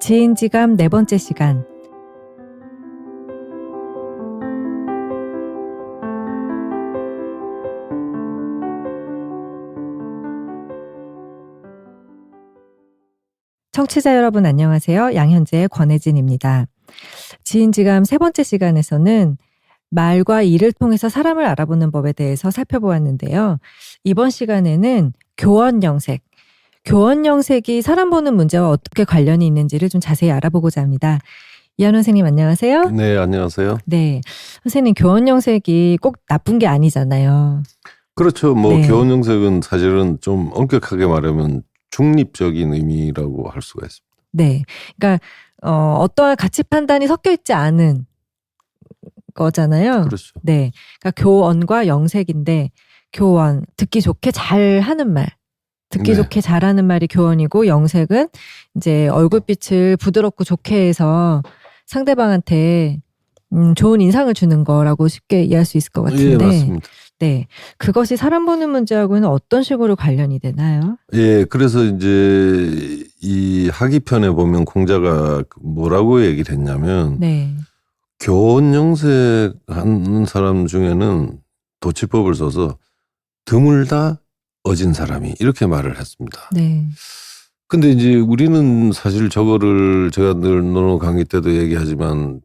지인지감 네 번째 시간. 청취자 여러분 안녕하세요. 양현재의 권혜진입니다. 지인지감 세 번째 시간에서는 말과 일을 통해서 사람을 알아보는 법에 대해서 살펴보았는데요. 이번 시간에는 교원영색. 교원영색이 사람 보는 문제와 어떻게 관련이 있는지를 좀 자세히 알아보고자 합니다. 이한원 선생님 안녕하세요. 네, 안녕하세요. 네, 선생님 교원영색이 꼭 나쁜 게 아니잖아요. 그렇죠. 네. 교원영색은 사실은 좀 엄격하게 말하면 중립적인 의미라고 할 수가 있습니다. 네, 그러니까 어떠한 가치 판단이 섞여 있지 않은 거잖아요. 그렇죠. 네, 그러니까 교원과 영색인데 교원 듣기 좋게 잘하는 말, 듣기 네. 좋게 잘하는 말이 교원이고 영색은 이제 얼굴빛을 부드럽고 좋게 해서 상대방한테 좋은 인상을 주는 거라고 쉽게 이해할 수 있을 것 같은데. 예, 맞습니다. 네, 그것이 사람 보는 문제하고는 어떤 식으로 관련이 되나요? 예, 그래서 이제 이 학위편에 보면 공자가 뭐라고 얘기를 했냐면 네, 교원영색 하는 사람 중에는 도치법을 써서 드물다 어진 사람이 이렇게 말을 했습니다. 네, 근데 이제 우리는 사실 저거를 제가 늘 논어 강의 때도 얘기하지만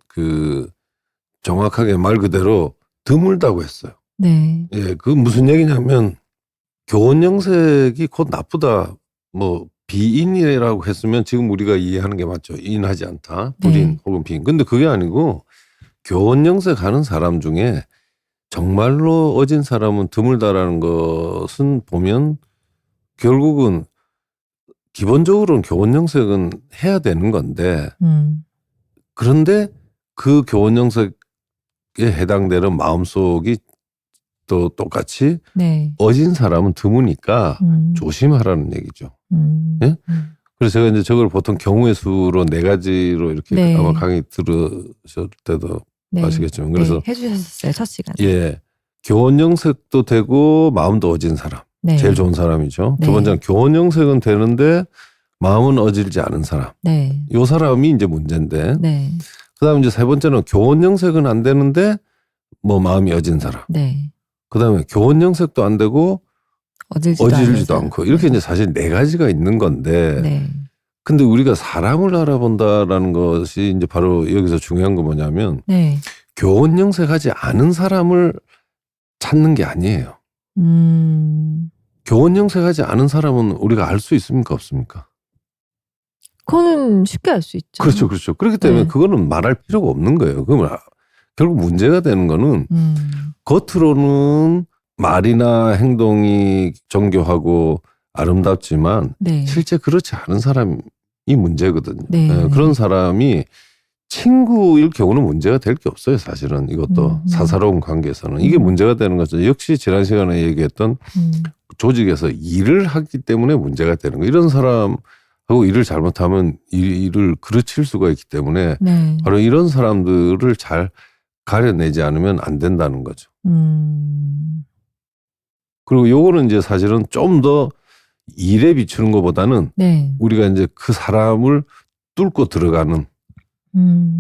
정확하게 말 그대로 드물다고 했어요. 네, 예, 그 무슨 얘기냐면 교원영색이 곧 나쁘다. 비인이라고 했으면 지금 우리가 이해하는 게 맞죠. 인하지 않다. 불인 네. 혹은 비인. 근데 그게 아니고 교원영색 하는 사람 중에 정말로 어진 사람은 드물다라는 것은 보면 결국은 기본적으로는 교원영색은 해야 되는 건데 그런데 그 교원영색에 해당되는 마음속이 또 똑같이 네. 어진 사람은 드무니까 조심하라는 얘기죠. 예? 그래서 제가 이제 저걸 보통 경우의 수로 4가지로 이렇게 네. 아마 강의 들으실 때도 네. 아시겠지만 그래서 네, 해주셨어요 첫 시간에. 예, 교원영색도 되고 마음도 어진 사람 네. 제일 좋은 사람이죠. 네. 두 번째는 교원영색은 되는데 마음은 어질지 않은 사람. 네. 요 사람이 이제 문제인데 네. 그다음에 이제 세 번째는 교원영색은 안 되는데 마음이 어진 사람. 네. 그다음에 교원영색도 안 되고 어질지도 않고 이렇게 이제 사실 4가지가 있는 건데 네. 근데 우리가 사람을 알아본다라는 것이 이제 바로 여기서 중요한 건 뭐냐면 네. 교원영색하지 않은 사람을 찾는 게 아니에요. 교원영색하지 않은 사람은 우리가 알 수 있습니까 없습니까? 그거는 쉽게 알 수 있죠. 그렇죠, 그렇죠. 그렇기 때문에 네. 그거는 말할 필요가 없는 거예요. 그러면 결국 문제가 되는 거는 겉으로는 말이나 행동이 정교하고 아름답지만 네. 실제 그렇지 않은 사람이 문제거든요. 네. 예, 그런 사람이 친구일 경우는 문제가 될 게 없어요. 사실은 이것도 사사로운 관계에서는 이게 문제가 되는 거죠. 역시 지난 시간에 얘기했던 조직에서 일을 하기 때문에 문제가 되는 거예요. 이런 사람하고 일을 잘못하면 일을 그르칠 수가 있기 때문에 네. 바로 이런 사람들을 잘 가려내지 않으면 안 된다는 거죠. 그리고 요거는 이제 사실은 좀 더 일에 비추는 것보다는 네. 우리가 이제 그 사람을 뚫고 들어가는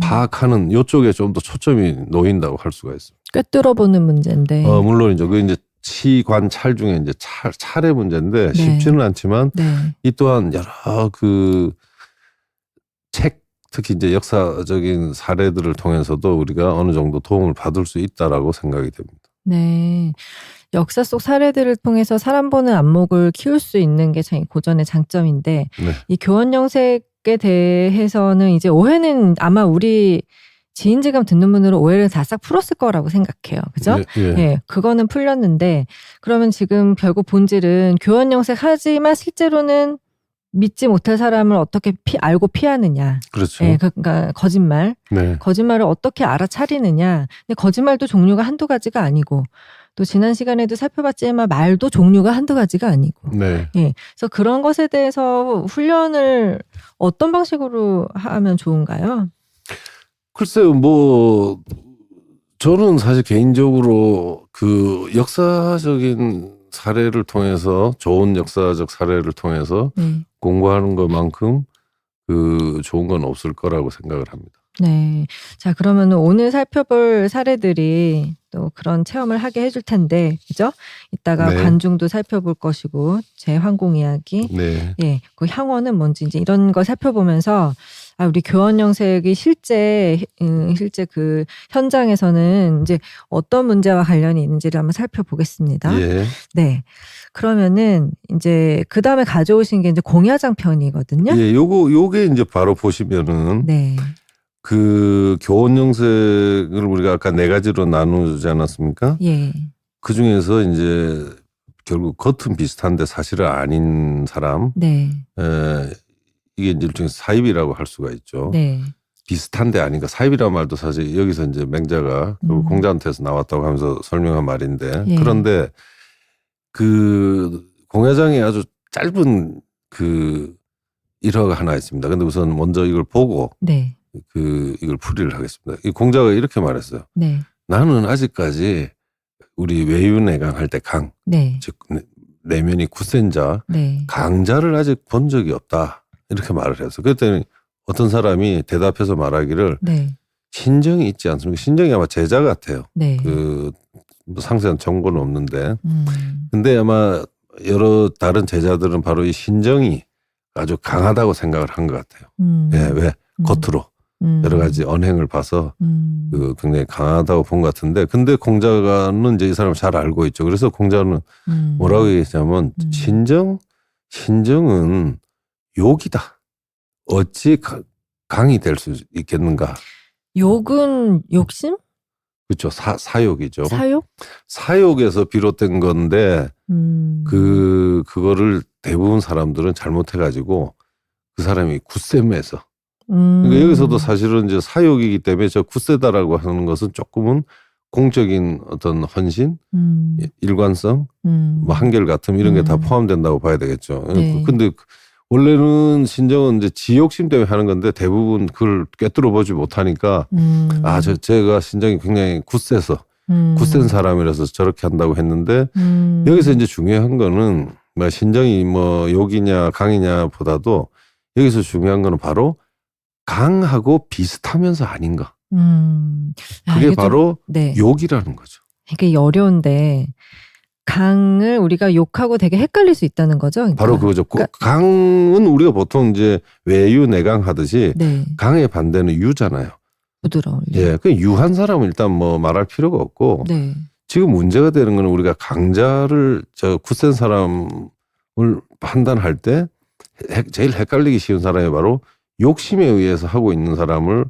파악하는 요쪽에 좀 더 초점이 놓인다고 할 수가 있습니다. 꿰뚫어보는 문제인데. 물론이죠. 그 이제 치관찰 중에 이제 찰의 문제인데 네. 쉽지는 않지만 네. 이 또한 여러 책 특히 이제 역사적인 사례들을 통해서도 우리가 어느 정도 도움을 받을 수 있다라고 생각이 됩니다. 네. 역사 속 사례들을 통해서 사람 보는 안목을 키울 수 있는 게 참 고전의 장점인데 네. 이 교원영색에 대해서는 이제 오해는 아마 우리 지인지감 듣는 분으로 오해를 다 싹 풀었을 거라고 생각해요. 그죠? 예. 네, 그거는 풀렸는데 그러면 지금 결국 본질은 교원영색 하지만 실제로는 믿지 못할 사람을 어떻게 알고 피하느냐. 그렇죠. 네, 그러니까 거짓말. 네. 거짓말을 어떻게 알아차리느냐. 근데 거짓말도 종류가 한두 가지가 아니고 또 지난 시간에도 살펴봤지만 말도 종류가 한두 가지가 아니고. 네. 예. 그래서 그런 것에 대해서 훈련을 어떤 방식으로 하면 좋은가요? 글쎄요, 저는 사실 개인적으로 그 역사적인 사례를 통해서 좋은 역사적 사례를 통해서 공부하는 것만큼 좋은 건 없을 거라고 생각을 합니다. 네. 자, 그러면 오늘 살펴볼 사례들이 또 그런 체험을 하게 해줄 텐데, 그죠? 이따가 네. 관중도 살펴볼 것이고, 제환공 이야기, 네. 예, 그 향원은 뭔지 이제 이런 걸 살펴보면서 우리 교원 영색이 실제 그 현장에서는 이제 어떤 문제와 관련이 있는지를 한번 살펴보겠습니다. 예. 네. 그러면은 이제 그 다음에 가져오신 게 이제 공야장 편이거든요. 예, 요게 이제 바로 보시면은 네. 그 교원 영색을 우리가 아까 4가지로 나누지 않았습니까? 예. 그 중에서 이제 결국 겉은 비슷한데 사실은 아닌 사람, 네. 이게 이제 일종의 사입이라고 할 수가 있죠. 네. 비슷한데 아닌가. 사입이라는 말도 사실 여기서 이제 맹자가 결국 공자한테서 나왔다고 하면서 설명한 말인데, 예. 그런데 그 공야장에 아주 짧은 그 일화가 하나 있습니다. 근데 우선 먼저 이걸 보고 네. 이걸 풀이를 하겠습니다. 이 공자가 이렇게 말했어요. 네. 나는 아직까지 우리 외유내강 할 때 강, 네. 즉 내면이 굳센 자, 네. 강자를 아직 본 적이 없다. 이렇게 말을 했어. 그랬더니 어떤 사람이 대답해서 말하기를 네. 신정이 있지 않습니까? 신정이 아마 제자 같아요. 네. 뭐 상세한 정보는 없는데. 근데 아마 여러 다른 제자들은 바로 이 신정이 아주 강하다고 생각을 한 것 같아요. 예, 왜? 겉으로 여러 가지 언행을 봐서 굉장히 강하다고 본 것 같은데, 근데 공자는 이제 이 사람을 잘 알고 있죠. 그래서 공자는 뭐라고 얘기했냐면 신정은 욕이다. 어찌 강이 될 수 있겠는가? 욕은 욕심? 그렇죠. 사욕이죠. 사욕? 사욕에서 비롯된 건데 그거를 대부분 사람들은 잘못해가지고 그 사람이 굳셈에서 그러니까 여기서도 사실은 이제 사욕이기 때문에 저 굳세다라고 하는 것은 조금은 공적인 어떤 헌신, 일관성, 뭐 한결같음 이런 게 다 포함된다고 봐야 되겠죠. 네. 근데 원래는 신정은 이제 지욕심 때문에 하는 건데 대부분 그걸 꿰뚫어 보지 못하니까 제가 신정이 굉장히 굳세서 굳센 사람이라서 저렇게 한다고 했는데 여기서 이제 중요한 거는 뭐 신정이 뭐 욕이냐 강이냐 보다도 여기서 중요한 거는 바로 강하고 비슷하면서 아닌가. 그게 바로 네. 욕이라는 거죠. 이게 어려운데 강을 우리가 욕하고 되게 헷갈릴 수 있다는 거죠. 그러니까. 바로 그거죠. 강은 우리가 보통 이제 외유 내강 하듯이 네. 강의 반대는 유잖아요. 부드러운. 예, 그 유한 사람은 일단 뭐 말할 필요가 없고 네. 지금 문제가 되는 거는 우리가 강자를 굳센 사람을 판단할 때 제일 헷갈리기 쉬운 사람이 바로 욕심에 의해서 하고 있는 사람을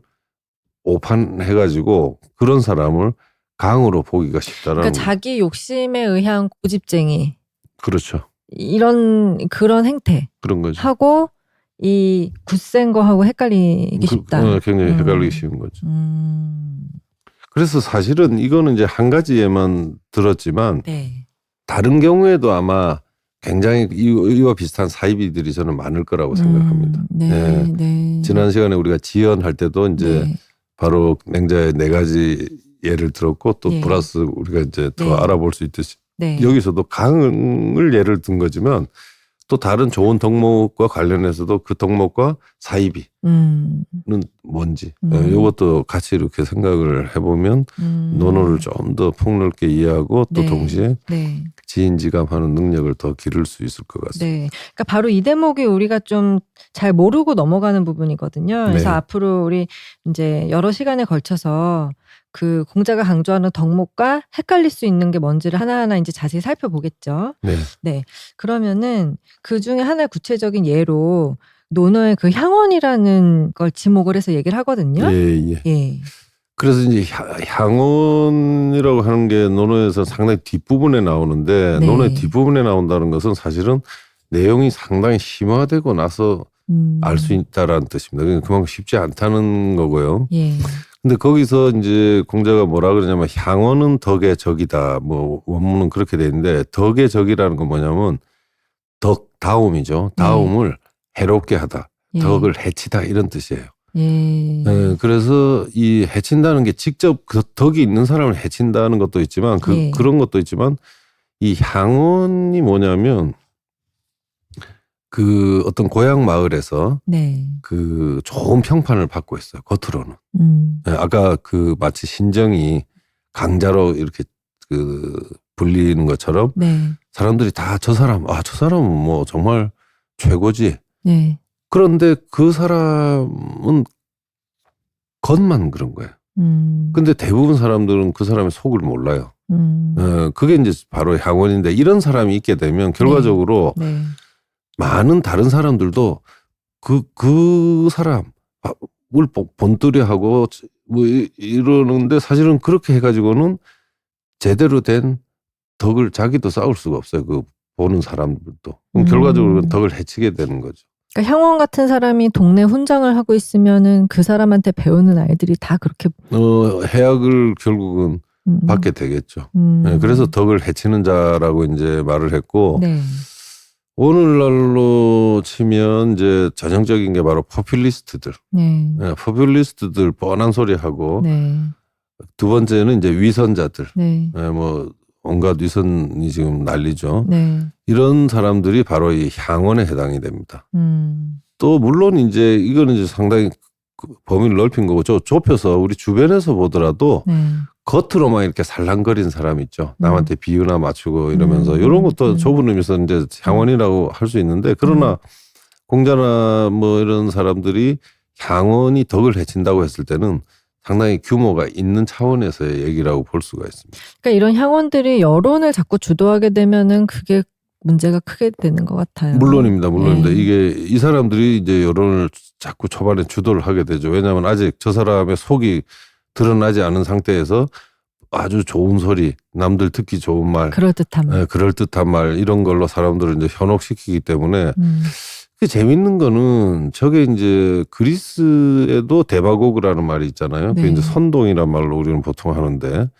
오판해가지고 그런 사람을 강으로 보기가 쉽다라는. 그러니까 자기 욕심에 의한 고집쟁이. 그렇죠. 그런 행태. 그런 거죠. 하고 이 굳센 거하고 헷갈리기 쉽다. 굉장히 헷갈리기 쉬운 거죠. 그래서 사실은 이거는 이제 한 가지에만 들었지만 네. 다른 경우에도 아마 굉장히 이와 비슷한 사이비들이 저는 많을 거라고 생각합니다. 네. 네. 네. 지난 시간에 우리가 지연할 때도 이제 네. 바로 맹자의 4가지 예를 들었고 또 예. 플러스 우리가 이제 더 네. 알아볼 수 있듯이 네. 여기서도 강을 예를 든 거지만 또 다른 좋은 덕목과 관련해서도 그 덕목과 사이비는 뭔지 이것도 같이 이렇게 생각을 해보면 논어를 좀 더 폭넓게 이해하고 또 네. 동시에 네. 지인지감하는 능력을 더 기를 수 있을 것 같습니다. 네. 그러니까 바로 이 대목이 우리가 좀 잘 모르고 넘어가는 부분이거든요. 그래서 네. 앞으로 우리 이제 여러 시간에 걸쳐서 그 공자가 강조하는 덕목과 헷갈릴 수 있는 게 뭔지를 하나하나 이제 자세히 살펴보겠죠. 네. 네. 그러면은 그 중에 하나의 구체적인 예로 논어의 그 향원이라는 걸 지목을 해서 얘기를 하거든요. 예. 예. 그래서 이제 향원이라고 하는 게 논어에서 상당히 뒷부분에 나오는데 네. 논어의 뒷부분에 나온다는 것은 사실은 내용이 상당히 심화되고 나서 알 수 있다라는 뜻입니다. 그러니까 그만큼 쉽지 않다는 거고요. 예. 근데 거기서 이제 공자가 뭐라 그러냐면 향원은 덕의 적이다. 뭐 원문은 그렇게 돼 있는데 덕의 적이라는 건 뭐냐면 다움이죠. 다움을 해롭게 하다. 예. 덕을 해치다 이런 뜻이에요. 예. 네, 그래서 이 해친다는 게 직접 그 덕이 있는 사람을 해친다는 것도 있지만 예. 그런 것도 있지만 이 향원이 뭐냐면 그 어떤 고향 마을에서 네. 그 좋은 평판을 받고 있어요. 겉으로는. 음. 예, 아까 그 마치 신정이 강자로 이렇게 그 불리는 것처럼 네. 사람들이 다 저 사람은 뭐 정말 최고지. 네. 그런데 그 사람은 겉만 그런 거예요. 근데 대부분 사람들은 그 사람의 속을 몰라요. 그게 이제 바로 향원인데 이런 사람이 있게 되면 결과적으로 네. 많은 다른 사람들도 그 사람을 본뜨려 하고 뭐 이러는데 사실은 그렇게 해가지고는 제대로 된 덕을 자기도 쌓을 수가 없어요. 그 보는 사람들도. 그럼 결과적으로 덕을 해치게 되는 거죠. 그러니까 향원 같은 사람이 동네 훈장을 하고 있으면은 그 사람한테 배우는 아이들이 다 그렇게 해악을 결국은 받게 되겠죠. 네, 그래서 덕을 해치는 자라고 이제 말을 했고 네. 오늘날로 치면 이제 전형적인 게 바로 포퓰리스트들. 네. 네, 포퓰리스트들 뻔한 소리 하고 네. 두 번째는 이제 위선자들. 네. 네, 뭐 온갖 위선이 지금 난리죠. 네. 이런 사람들이 바로 이 향원에 해당이 됩니다. 음. 또 물론 이제 이거는 이제 상당히 범위를 넓힌 거고 좁혀서 우리 주변에서 보더라도 네. 겉으로만 이렇게 살랑거리는 사람 있죠. 남한테 비유나 맞추고 이러면서 이런 것도 좁은 의미에서 이제 향원이라고 할 수 있는데 그러나 공자나 뭐 이런 사람들이 향원이 덕을 해친다고 했을 때는 상당히 규모가 있는 차원에서의 얘기라고 볼 수가 있습니다. 그러니까 이런 향원들이 여론을 자꾸 주도하게 되면은 그게 문제가 크게 되는 것 같아요. 물론입니다. 네. 이게 이 사람들이 이제 여론을 자꾸 초반에 주도를 하게 되죠. 왜냐하면 아직 저 사람의 속이 드러나지 않은 상태에서 아주 좋은 소리, 남들 듣기 좋은 말, 그럴듯한 말 이런 걸로 사람들을 이제 현혹시키기 때문에 그 재밌는 거는 저게 이제 그리스에도 데마고그라는 말이 있잖아요. 네. 그게 이제 선동이란 말로 우리는 보통 하는데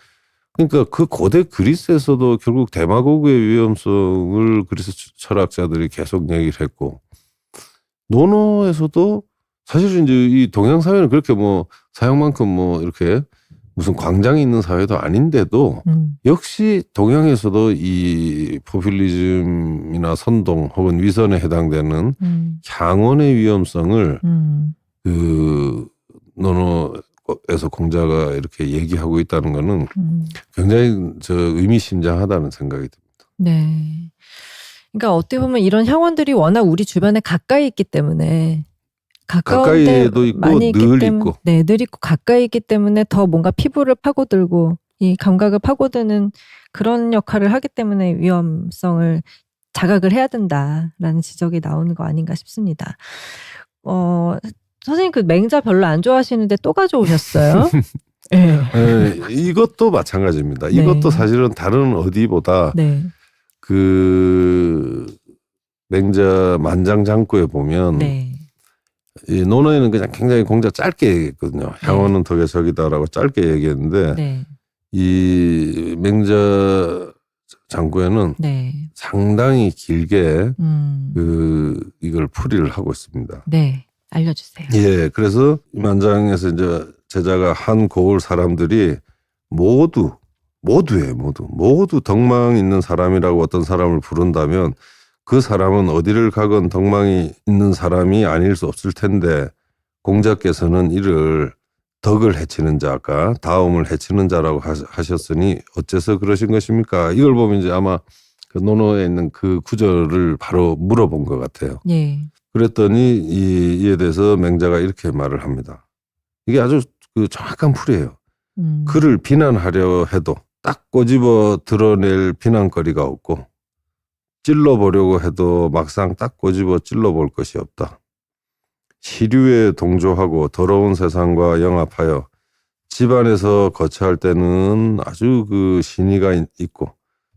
그러니까 그 고대 그리스에서도 결국 데마고그의 위험성을 그리스 철학자들이 계속 얘기를 했고 논어에서도 사실은 이제 이 동양 사회는 그렇게 뭐 서양만큼 뭐 이렇게 무슨 광장이 있는 사회도 아닌데도 역시 동양에서도 이 포퓰리즘이나 선동 혹은 위선에 해당되는 향원의 위험성을 그 논어에서 공자가 이렇게 얘기하고 있다는 거는 굉장히 의미심장하다는 생각이 듭니다. 네. 그러니까 어떻게 보면 이런 향원들이 워낙 우리 주변에 가까이 있기 때문에 가까이에도 있고 늘 있고. 네, 늘 있고 가까이 있기 때문에 더 뭔가 피부를 파고들고 이 감각을 파고드는 그런 역할을 하기 때문에 위험성을 자각을 해야 된다라는 지적이 나오는 거 아닌가 싶습니다. 선생님 그 맹자 별로 안 좋아하시는데 또 가져오셨어요? 네. 네, 이것도 마찬가지입니다. 이것도 사실은 다른 어디보다 그 맹자 만장장구에 보면 이 논어에는 그냥 굉장히 공자 짧게 얘기했거든요. 향원은 덕의 적이다라고 짧게 얘기했는데 이 맹자 장구에는 상당히 길게 이걸 풀이를 하고 있습니다. 네, 알려주세요. 예, 그래서 이 만장에서 이제 제자가 한 고을 사람들이 모두 덕망 있는 사람이라고 어떤 사람을 부른다면 그 사람은 어디를 가건 덕망이 있는 사람이 아닐 수 없을 텐데 공자께서는 이를 덕을 해치는 자가 다음을 해치는 자라고 하셨으니 어째서 그러신 것입니까? 이걸 보면 이제 아마 그 논어에 있는 그 구절을 바로 물어본 것 같아요. 그랬더니 이에 대해서 맹자가 이렇게 말을 합니다. 이게 아주 그 정확한 풀이에요. 그를 비난하려 해도 딱 꼬집어 드러낼 비난거리가 없고 찔러보려고 해도 막상 딱 꼬집어 찔러볼 것이 없다. 시류에 동조하고 더러운 세상과 영합하여 집안에서 거처할 때는 아주 그 신의가 있고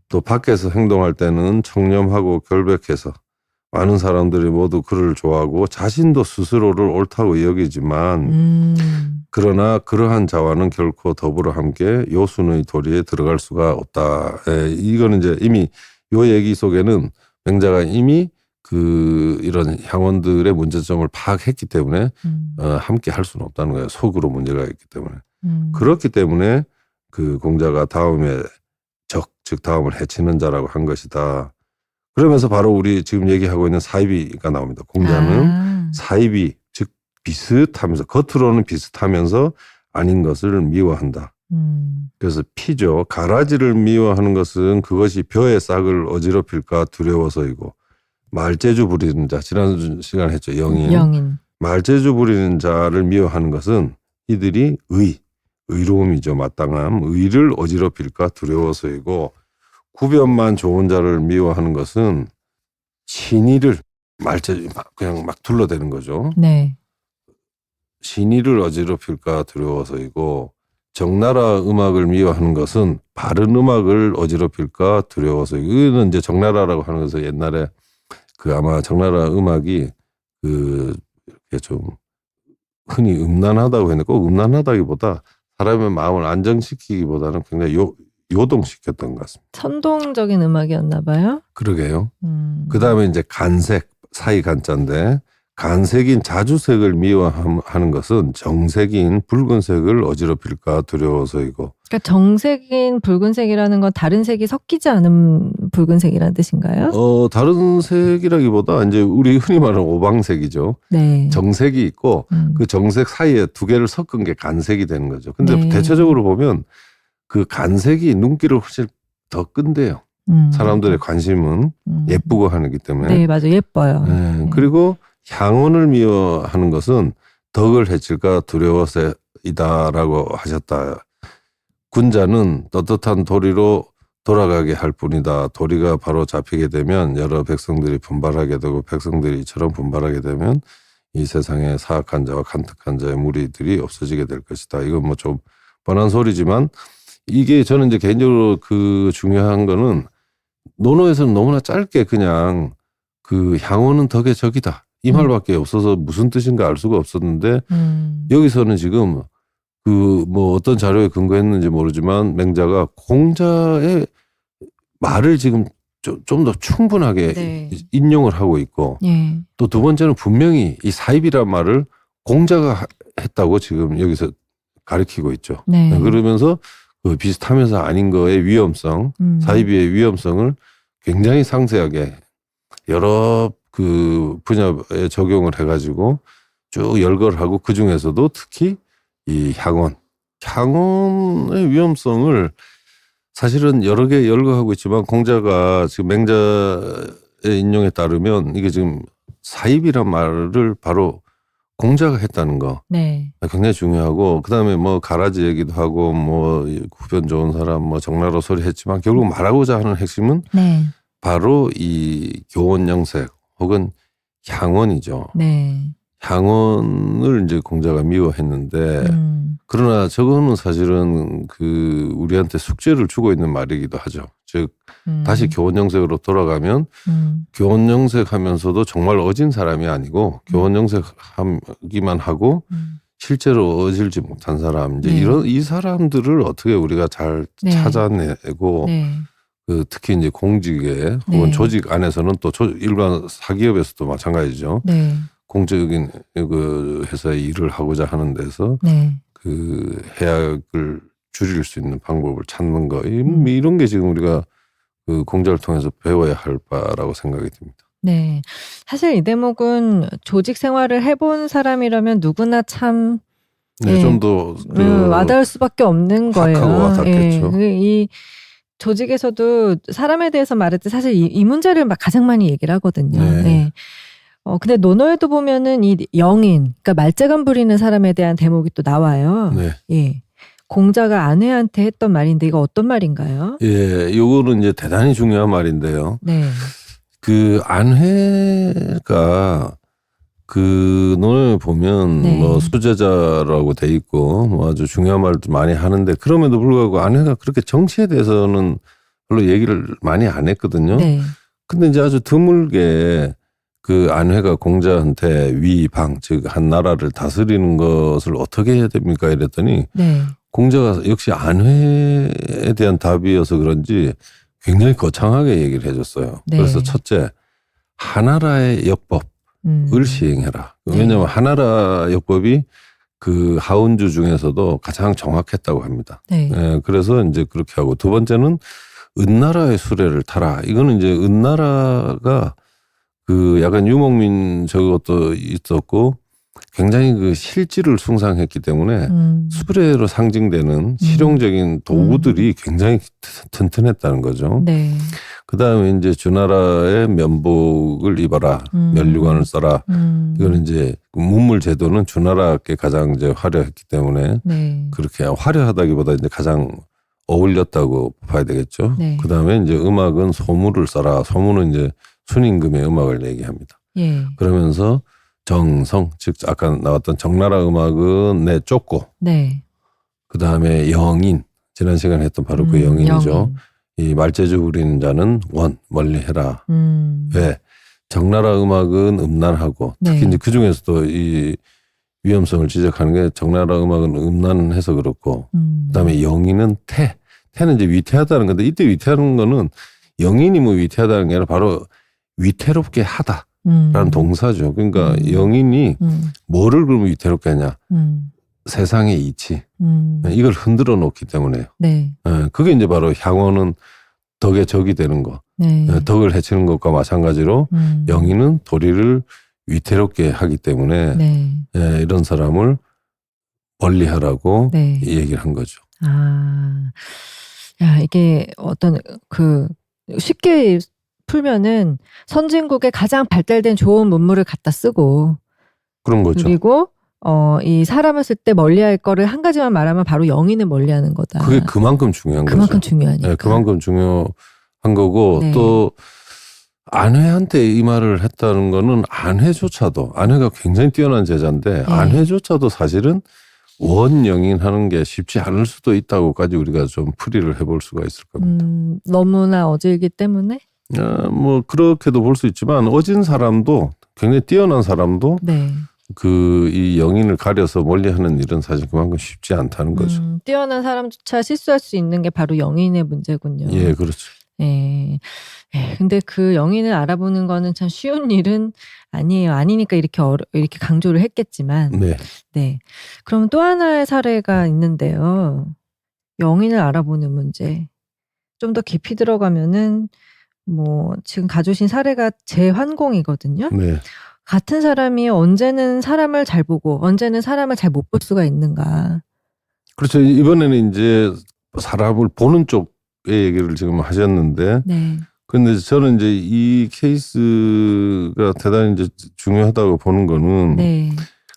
또 밖에서 행동할 때는 청렴하고 결백해서 많은 사람들이 모두 그를 좋아하고 자신도 스스로를 옳다고 여기지만 그러나 그러한 자와는 결코 더불어 함께 요순의 도리에 들어갈 수가 없다. 이거는 이제 이미 요 얘기 속에는 맹자가 이미 그 이런 향원들의 문제점을 파악했기 때문에 함께 할 수는 없다는 거예요. 속으로 문제가 있기 때문에. 그렇기 때문에 그 공자가 다음에 즉 다음을 해치는 자라고 한 것이다. 그러면서 바로 우리 지금 얘기하고 있는 사이비가 나옵니다. 공자는 아. 사이비, 즉 비슷하면서 겉으로는 비슷하면서 아닌 것을 미워한다. 그래서 피죠. 가라지를 미워하는 것은 그것이 벼의 싹을 어지럽힐까 두려워서이고, 말재주 부리는 자, 지난 시간에 했죠. 영인. 말재주 부리는 자를 미워하는 것은 이들이 의로움이죠. 마땅함, 의를 어지럽힐까 두려워서이고, 구변만 좋은 자를 미워하는 것은 신의를 말재주 그냥 막 둘러대는 거죠. 네. 신의를 어지럽힐까 두려워서이고, 적나라 음악을 미워하는 것은 바른 음악을 어지럽힐까 두려워서. 이거는 이제 적나라라고 하는 것은 옛날에 그 아마 적나라 음악이 그 이렇게 좀 흔히 음란하다고 했는데, 꼭 음란하다기보다 사람의 마음을 안정시키기보다는 굉장히 요동시켰던 것 같습니다. 선동적인 음악이었나 봐요. 그러게요. 그다음에 이제 간색, 사이 간자인데, 간색인 자주색을 미워하는 것은 정색인 붉은색을 어지럽힐까 두려워서이고. 그러니까 정색인 붉은색이라는 건 다른 색이 섞이지 않은 붉은색이라는 뜻인가요? 다른 색이라기보다 이제 우리 흔히 말하는 오방색이죠. 네. 정색이 있고 그 정색 사이에 두 개를 섞은 게 간색이 되는 거죠. 근데 네. 대체적으로 보면 그 간색이 눈길을 훨씬 더 끈대요. 사람들의 관심은 예쁘고 하기 때문에. 네, 맞아요. 예뻐요. 네. 그리고 향원을 미워하는 것은 덕을 해칠까 두려워서이다라고 하셨다. 군자는 떳떳한 도리로 돌아가게 할 뿐이다. 도리가 바로 잡히게 되면 여러 백성들이 분발하게 되고, 백성들이 이처럼 분발하게 되면 이 세상에 사악한 자와 간특한 자의 무리들이 없어지게 될 것이다. 이건 뭐 좀 뻔한 소리지만, 이게 저는 이제 개인적으로 그 중요한 거는 논어에서는 너무나 짧게 그냥 그 향원은 덕의 적이다, 이 말밖에 없어서 무슨 뜻인가 알 수가 없었는데, 여기서는 지금 그 뭐 어떤 자료에 근거했는지 모르지만 맹자가 공자의 말을 지금 좀 더 충분하게 네. 인용을 하고 있고, 네. 또 두 번째는 분명히 이 사입이란 말을 공자가 했다고 지금 여기서 가리키고 있죠. 네. 그러면서 그 비슷하면서 아닌 거의 위험성, 사입의 위험성을 굉장히 상세하게 여러 그 분야에 적용을 해가지고 쭉 열거를 하고, 그 중에서도 특히 이 향원의 위험성을 사실은 여러 개 열거하고 있지만, 공자가 지금 맹자의 인용에 따르면 이게 지금 사입이란 말을 바로 공자가 했다는 거. 네. 굉장히 중요하고, 그다음에 뭐 가라지 얘기도 하고 뭐 구변 좋은 사람 뭐 적나라 소리 했지만, 결국 말하고자 하는 핵심은 네. 바로 이 교원영색 혹은 향원이죠. 네. 향원을 이제 공자가 미워했는데, 그러나 저거는 사실은 그 우리한테 숙제를 주고 있는 말이기도 하죠. 즉 다시 교원영색으로 돌아가면 교원영색하면서도 정말 어진 사람이 아니고 교원영색하기만 하고 실제로 어질지 못한 사람, 이제 네. 이런 이 사람들을 어떻게 우리가 잘 네. 찾아내고, 네. 그 특히 이제 공직에 혹은 네. 조직 안에서는 또 일반 사기업에서도 마찬가지죠. 네. 공적인 그 회사에 일을 하고자 하는 데서 네. 그 해악을 줄일 수 있는 방법을 찾는 거, 이런 게 지금 우리가 그 공자를 통해서 배워야 할 바라고 생각이 듭니다. 네. 사실 이 대목은 조직 생활을 해본 사람이라면 누구나 참 네, 예. 좀 더 와닿을 수밖에 없는 거예요. 확하고 와닿겠죠. 이 조직에서도 사람에 대해서 말할 때 사실 이 문제를 가장 많이 얘기를 하거든요. 네. 네. 근데 논어에도 보면은 이 영인, 그러니까 말재간 부리는 사람에 대한 대목이 또 나와요. 네. 예. 공자가 아내한테 했던 말인데 이거 어떤 말인가요? 예, 요거는 이제 대단히 중요한 말인데요. 네. 그 안회가 그 논어에 보면 네. 뭐 수제자라고 돼 있고 뭐 아주 중요한 말도 많이 하는데, 그럼에도 불구하고 안회가 그렇게 정치에 대해서는 별로 얘기를 많이 안 했거든요. 네. 근데 이제 아주 드물게 그 안회가 공자한테 위방, 즉 한 나라를 다스리는 것을 어떻게 해야 됩니까 이랬더니, 네. 공자가 역시 안회에 대한 답이어서 그런지 굉장히 거창하게 얘기를 해줬어요. 네. 그래서 첫째, 하나라의 역법을 시행해라. 네. 왜냐하면 하나라 역법이 그 하운주 중에서도 가장 정확했다고 합니다. 네. 예, 그래서 이제 그렇게 하고, 두 번째는 은나라의 수레를 타라. 이거는 이제 은나라가 그 약간 유목민 저것도 있었고 굉장히 그 실질을 숭상했기 때문에 수레로 상징되는 실용적인 도구들이 굉장히 튼튼했다는 거죠. 네. 그 다음에 이제 주나라의 면복을 입어라, 면류관을 써라. 이거는 이제 문물 제도는 주나라께 가장 이제 화려했기 때문에 네. 그렇게 화려하다기보다 이제 가장 어울렸다고 봐야 되겠죠. 네. 그 다음에 이제 음악은 소무를 써라. 소무는 이제 순임금의 음악을 얘기합니다. 예. 그러면서 정성, 즉 아까 나왔던 정나라 음악은 내쫓고, 네. 그 다음에 영인, 지난 시간에 했던 바로 그 영인이죠. 영인. 이 말재주 부리는 자는 멀리해라. 왜? 정나라 음악은 음란하고 네. 특히 이제 그 중에서도 이 위험성을 지적하는 게 정나라 음악은 음란해서 그렇고, 그다음에 영인은 태는 이제 위태하다는 건데 이때 위태하는 거는 영인이 뭐 위태하다는 게 아니라 바로 위태롭게 하다라는 동사죠. 그러니까 영인이 뭐를 그러면 위태롭게 하냐? 세상의 이치. 이걸 흔들어 놓기 때문에요. 네. 그게 이제 바로 향원은 덕의 적이 되는 거. 네. 덕을 해치는 것과 마찬가지로 영인은 도리를 위태롭게 하기 때문에 네. 이런 사람을 멀리하라고 네. 얘기를 한 거죠. 아, 야, 이게 어떤 쉽게 풀면은 선진국의 가장 발달된 좋은 문물을 갖다 쓰고 그런 거죠. 그리고 이 사람을 쓸 때 멀리할 거를 한 가지만 말하면 바로 영인을 멀리하는 거다. 그게 그만큼 중요한 그만큼 거죠. 중요하니까. 네, 그만큼 중요한 거고 네. 또 아내한테 이 말을 했다는 거는 아내가 굉장히 뛰어난 제자인데 네. 아내조차도 사실은 원영인하는 게 쉽지 않을 수도 있다고까지 우리가 좀 풀이를 해볼 수가 있을 겁니다. 너무나 어질기 때문에. 뭐 그렇게도 볼 수 있지만 어진 사람도 굉장히 뛰어난 사람도 네. 이 영인을 가려서 멀리하는 일은 사실 그만큼 쉽지 않다는 거죠. 뛰어난 사람조차 실수할 수 있는 게 바로 영인의 문제군요. 예, 그렇죠. 예. 근데 그 영인을 알아보는 거는 참 쉬운 일은 아니에요. 아니니까 이렇게 강조를 했겠지만. 네. 네. 그럼 또 하나의 사례가 있는데요. 영인을 알아보는 문제. 좀 더 깊이 들어가면은 뭐 지금 가져오신 사례가 재환공이거든요. 네. 같은 사람이 언제는 사람을 잘 보고 언제는 사람을 잘 못 볼 수가 있는가. 그렇죠. 이번에는 이제 사람을 보는 쪽의 얘기를 지금 하셨는데, 네. 근데 저는 이제 이 케이스가 대단히 이제 중요하다고 보는 거는 네.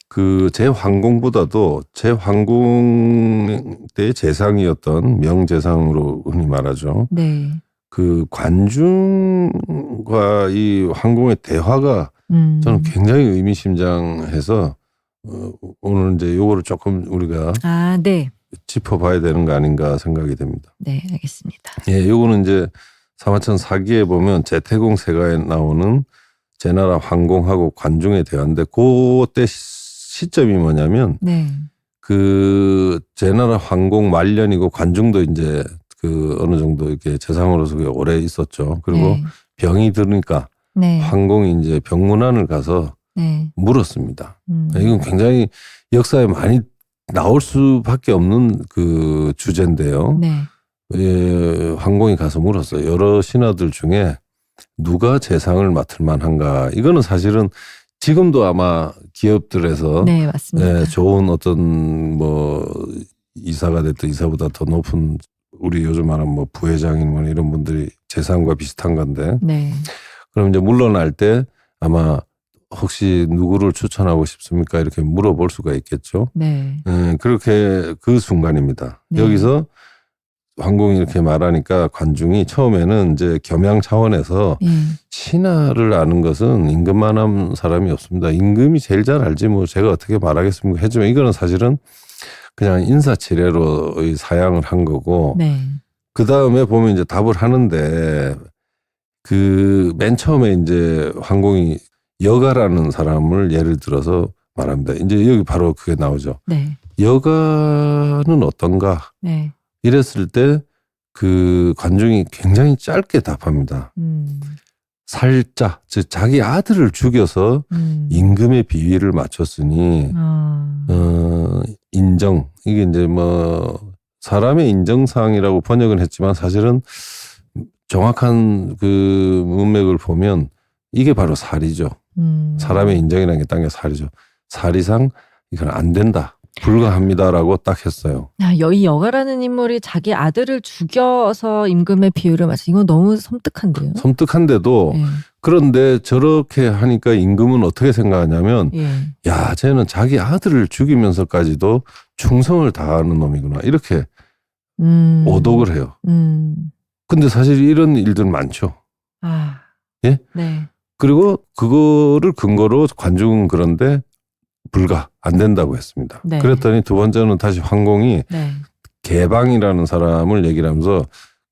그 제환공보다도 제환공 때의 재상이었던 명재상으로 흔히 말하죠. 네. 그 관중과 이 황공의 대화가 저는 굉장히 의미심장해서 오늘 이제 요거를 조금 우리가 네. 짚어봐야 되는 거 아닌가 생각이 됩니다. 네, 알겠습니다. 예, 요거는 이제 사마천 사기에 보면 제태공 세가에 나오는 제나라 황공하고 관중의 대화인데 그때 시점이 뭐냐면 네. 그 제나라 황공 말년이고 관중도 이제 그 어느 정도 이렇게 재상으로서 오래 있었죠. 그리고 네. 병이 드니까 네. 황공이 이제 병문안을 가서 네. 물었습니다. 이건 굉장히 역사에 많이 나올 수밖에 없는 그 주제인데요. 네. 황공이 가서 물었어요. 여러 신하들 중에 누가 재상을 맡을 만한가. 이거는 사실은 지금도 아마 기업들에서 네, 맞습니다. 좋은 어떤 뭐 이사가 됐든 이사보다 더 높은 우리 요즘 말하는 뭐 부회장인 뭐 이런 분들이 재상과 비슷한 건데. 네. 그럼 이제 물러날 때 아마 혹시 누구를 추천하고 싶습니까? 이렇게 물어볼 수가 있겠죠. 네. 그렇게 그 순간입니다. 네. 여기서 황공이 이렇게 말하니까 관중이 처음에는 이제 겸양 차원에서 신하를 아는 것은 임금만한 사람이 없습니다. 임금이 제일 잘 알지 뭐 제가 어떻게 말하겠습니까? 하지만 이거는 사실은 그냥 인사치레로 사양을 한 거고 네. 그 다음에 보면 이제 답을 하는데 그 맨 처음에 이제 황공이 여가라는 사람을 예를 들어서 말합니다. 이제 여기 바로 그게 나오죠. 네. 여가는 어떤가? 네. 이랬을 때 그 관중이 굉장히 짧게 답합니다. 살자, 즉 자기 아들을 죽여서 임금의 비위를 맞췄으니 인정. 이게 이제 뭐 사람의 인정사항이라고 번역은 했지만 사실은 정확한 그 문맥을 보면 이게 바로 살이죠. 사람의 인정이라는 게 딴 게 살이죠. 살이상 이건 안 된다. 불가합니다라고 딱 했어요. 이 여가라는 인물이 자기 아들을 죽여서 임금의 비율을 맞춰. 이건 너무 섬뜩한데요. 섬뜩한데도 예. 그런데 저렇게 하니까 임금은 어떻게 생각하냐면 예. 야, 쟤는 자기 아들을 죽이면서까지도 충성을 다하는 놈이구나. 이렇게 오독을 해요. 근데 사실 이런 일들 많죠. 아. 예? 네. 그리고 그거를 근거로 관중은 그런데 불가 안 된다고 했습니다. 네. 그랬더니 두 번째는 다시 황공이 네. 개방이라는 사람을 얘기를 하면서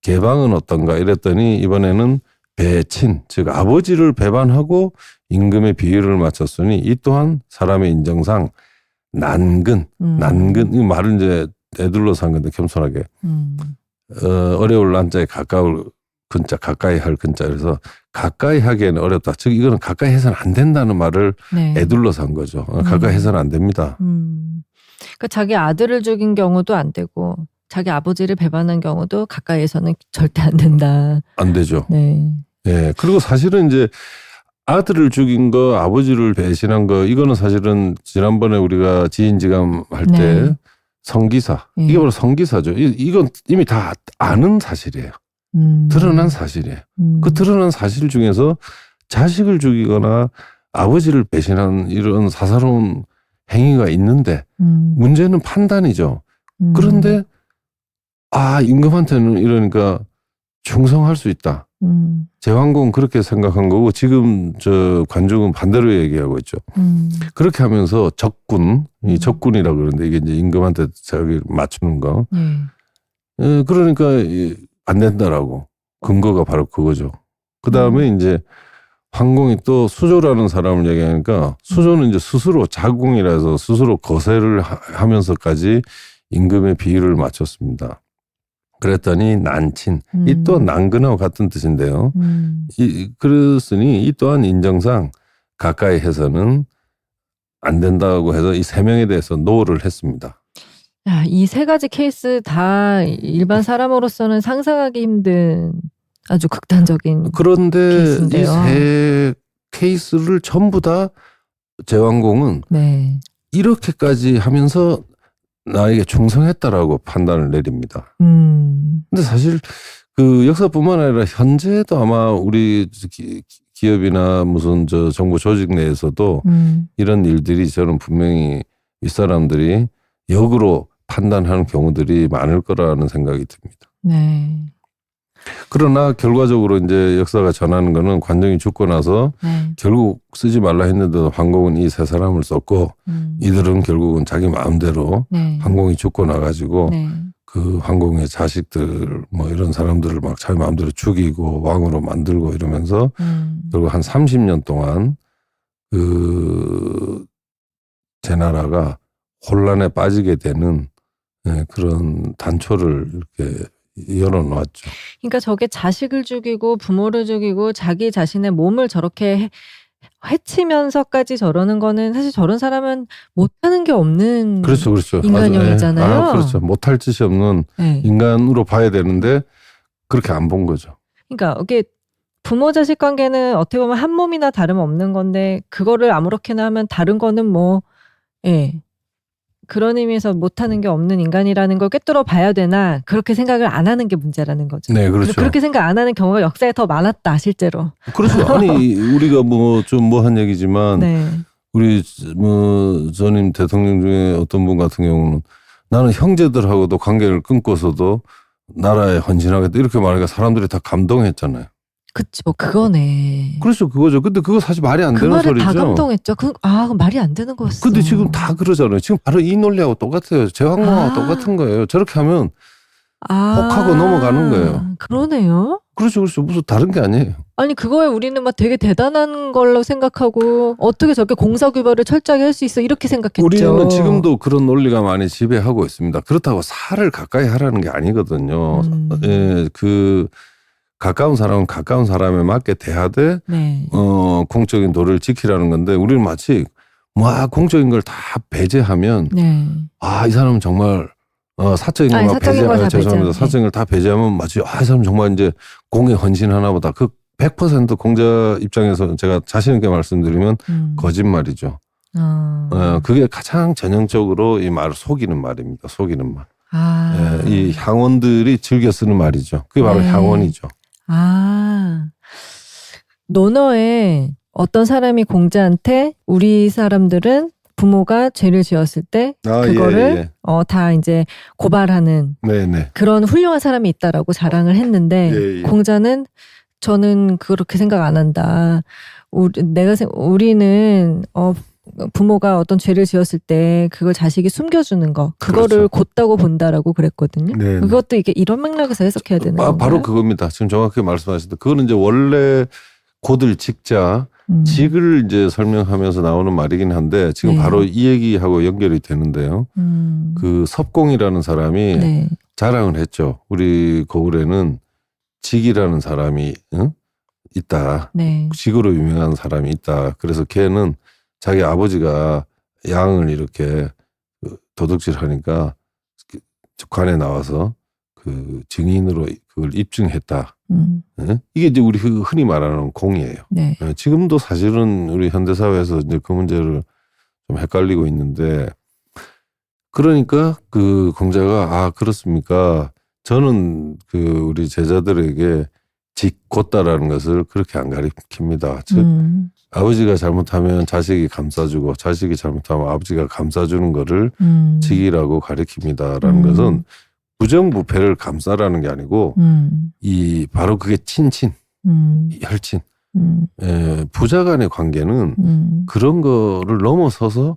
개방은 어떤가 이랬더니 이번에는 배친 즉 아버지를 배반하고 임금의 비율을 맞췄으니 이 또한 사람의 인정상 난근 이 말은 이제 애둘러서 한 건데 겸손하게 어려울 난자에 가까울 근자 가까이 할 근자 그래서 가까이 하기에는 어렵다. 즉 이거는 가까이 해서는 안 된다는 말을 네. 애둘러서 한 거죠. 가까이 해서는 안 됩니다. 그러니까 자기 아들을 죽인 경우도 안 되고 자기 아버지를 배반한 경우도 가까이에서는 절대 안 된다. 안 되죠. 네. 예. 그리고 사실은 이제 아들을 죽인 거, 아버지를 배신한 거, 이거는 사실은 지난번에 우리가 지인지감 할 때 네. 성기사. 예. 이게 바로 성기사죠. 이건 이미 다 아는 사실이에요. 드러난 사실이에요. 그 드러난 사실 중에서 자식을 죽이거나 아버지를 배신한 이런 사사로운 행위가 있는데 문제는 판단이죠. 그런데 임금한테는 이러니까 충성할 수 있다. 제왕공은 그렇게 생각한 거고 지금 저 관중은 반대로 얘기하고 있죠. 그렇게 하면서 적군, 이 적군이라고 그러는데 이게 이제 임금한테 자기 맞추는 거. 그러니까 안 된다라고. 근거가 바로 그거죠. 그 다음에 이제 황공이 또 수조라는 사람을 얘기하니까 수조는 이제 스스로 자궁이라서 스스로 거세를 하면서까지 임금의 비율을 맞췄습니다. 그랬더니 난친, 이 또한 난근하고 같은 뜻인데요. 그랬으니 이 또한 인정상 가까이 해서는 안 된다고 해서 이 세 명에 대해서 노를 했습니다. 이 세 가지 케이스 다 일반 사람으로서는 상상하기 힘든 아주 극단적인 그런데 케이스인데요. 이 세 케이스를 전부 다 제왕공은 네. 이렇게까지 하면서 나에게 충성했다라고 판단을 내립니다. 근데 사실 그 역사뿐만 아니라 현재도 아마 우리 기업이나 무슨 저 정부 조직 내에서도 이런 일들이 저는 분명히 윗사람들이 역으로 판단하는 경우들이 많을 거라는 생각이 듭니다. 네. 그러나 결과적으로 이제 역사가 전하는 거는 관정이 죽고 나서 결국 쓰지 말라 했는데도 황공은 이 세 사람을 썼고 이들은 결국은 자기 마음대로 황공이 죽고 나가지고 그 황공의 자식들 뭐 이런 사람들을 막 자기 마음대로 죽이고 왕으로 만들고 이러면서 결국 한 30년 동안 그 제나라가 혼란에 빠지게 되는 그런 단초를 이렇게 열어놓았죠. 그러니까 저게 자식을 죽이고 부모를 죽이고 자기 자신의 몸을 저렇게 해치면서까지 저러는 거는 사실 저런 사람은 못하는 게 없는 그렇죠. 인간형이잖아요. 그렇죠. 못할 짓이 없는 인간으로 봐야 되는데 그렇게 안 본 거죠. 그러니까 이게 부모 자식 관계는 어떻게 보면 한 몸이나 다름없는 건데 그거를 아무렇게나 하면 다른 거는 뭐 그런 의미에서 못하는 게 없는 인간이라는 걸 꿰뚫어 봐야 되나 그렇게 생각을 안 하는 게 문제라는 거죠. 네, 그렇죠. 그렇게 생각 안 하는 경우가 역사에 더 많았다 실제로. 그렇죠. 아니 우리가 뭐 좀 뭐 한 얘기지만 우리 뭐 전임 대통령 중에 어떤 분 같은 경우는 나는 형제들하고도 관계를 끊고서도 나라에 헌신하겠다 이렇게 말하니까 사람들이 다 감동했잖아요. 그쵸, 그거네. 그렇죠, 그거죠. 근데 그거 사실 말이 안 되는 소리죠. 그 말을 다 감동했죠. 그건 말이 안 되는 거였어. 근데 지금 다 그러잖아요. 지금 바로 이 논리하고 똑같아요. 제왕공하고 똑같은 거예요. 저렇게 하면 혹하고 넘어가는 거예요. 그러네요. 그렇죠. 무슨 다른 게 아니에요. 아니 그거에 우리는 막 되게 대단한 걸로 생각하고 어떻게 저렇게 공사규범을 철저하게 할 수 있어 이렇게 생각했죠. 우리는 지금도 그런 논리가 많이 지배하고 있습니다. 그렇다고 살을 가까이 하라는 게 아니거든요. 그 가까운 사람은 가까운 사람에 맞게 대하되 공적인 도를 지키라는 건데 우리는 마치 공적인 걸 다 배제하면 이 사람은 정말 사적인 걸 사적인 걸 다 죄송합니다. 사적인 걸 다 배제하면 마치 이 사람 정말 이제 공에 헌신하나 보다. 그 100% 공자 입장에서 제가 자신 있게 말씀드리면 거짓말이죠. 그게 가장 전형적으로 이 말을 속이는 말입니다. 속이는 말. 이 향원들이 즐겨 쓰는 말이죠. 그게 바로 향원이죠. 논어에 어떤 사람이 공자한테 우리 사람들은 부모가 죄를 지었을 때 그거를 다 이제 고발하는 그런 훌륭한 사람이 있다라고 자랑을 했는데 공자는 저는 그렇게 생각 안 한다. 우리는 부모가 어떤 죄를 지었을 때 그걸 자식이 숨겨주는 거 그거를 곧다고 본다라고 그랬거든요. 그것도 이게 이런 맥락에서 해석해야 되는 건가요? 바로 그겁니다. 지금 정확히 말씀하셨는데 그거는 이제 원래 고들 직자 직을 이제 설명하면서 나오는 말이긴 한데 지금 바로 이 얘기하고 연결이 되는데요. 그 섭공이라는 사람이 자랑을 했죠. 우리 고을에는 직이라는 사람이 있다. 직으로 유명한 사람이 있다. 그래서 걔는 자기 아버지가 양을 이렇게 도둑질하니까 관에 나와서 그 증인으로 그걸 입증했다. 이게 이제 우리 흔히 말하는 공이에요. 지금도 사실은 우리 현대사회에서 이제 그 문제를 좀 헷갈리고 있는데 그러니까 그 공자가 그렇습니까? 저는 그 우리 제자들에게 직곧다라는 것을 그렇게 안 가르칩니다. 즉 아버지가 잘못하면 자식이 감싸주고 자식이 잘못하면 아버지가 감싸주는 거를 직이라고 가르칩니다라는 것은 부정부패를 감싸라는 게 아니고 이 바로 그게 친친, 혈친, 부자 간의 관계는 그런 거를 넘어서서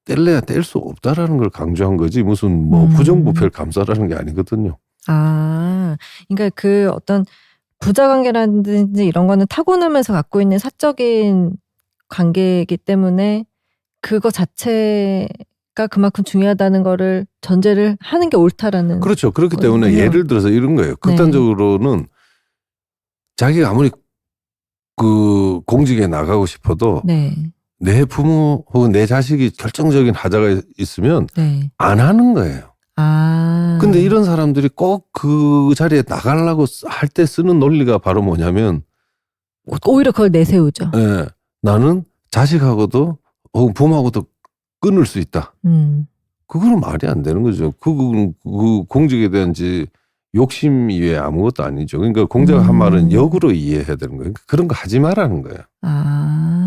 뗄래야 뗄 수 없다라는 걸 강조한 거지 무슨 뭐 부정부패를 감싸라는 게 아니거든요. 그러니까 그 어떤 부자 관계라든지 이런 거는 타고나면서 갖고 있는 사적인 관계이기 때문에 그거 자체가 그만큼 중요하다는 거를 전제를 하는 게 옳다라는. 그렇죠. 그렇기 때문에 예를 들어서 이런 거예요. 극단적으로는 자기가 아무리 그 공직에 나가고 싶어도 내 부모 혹은 내 자식이 결정적인 하자가 있으면 안 하는 거예요. 근데 이런 사람들이 꼭 그 자리에 나가려고 할 때 쓰는 논리가 바로 뭐냐면 오히려 그걸 내세우죠. 나는 자식하고도 혹은 부모하고도 끊을 수 있다. 그거는 말이 안 되는 거죠. 그 공직에 대한 욕심 이외에 아무것도 아니죠. 그러니까 공자가 한 말은 역으로 이해해야 되는 거예요. 그런 거 하지 말라는 거예요.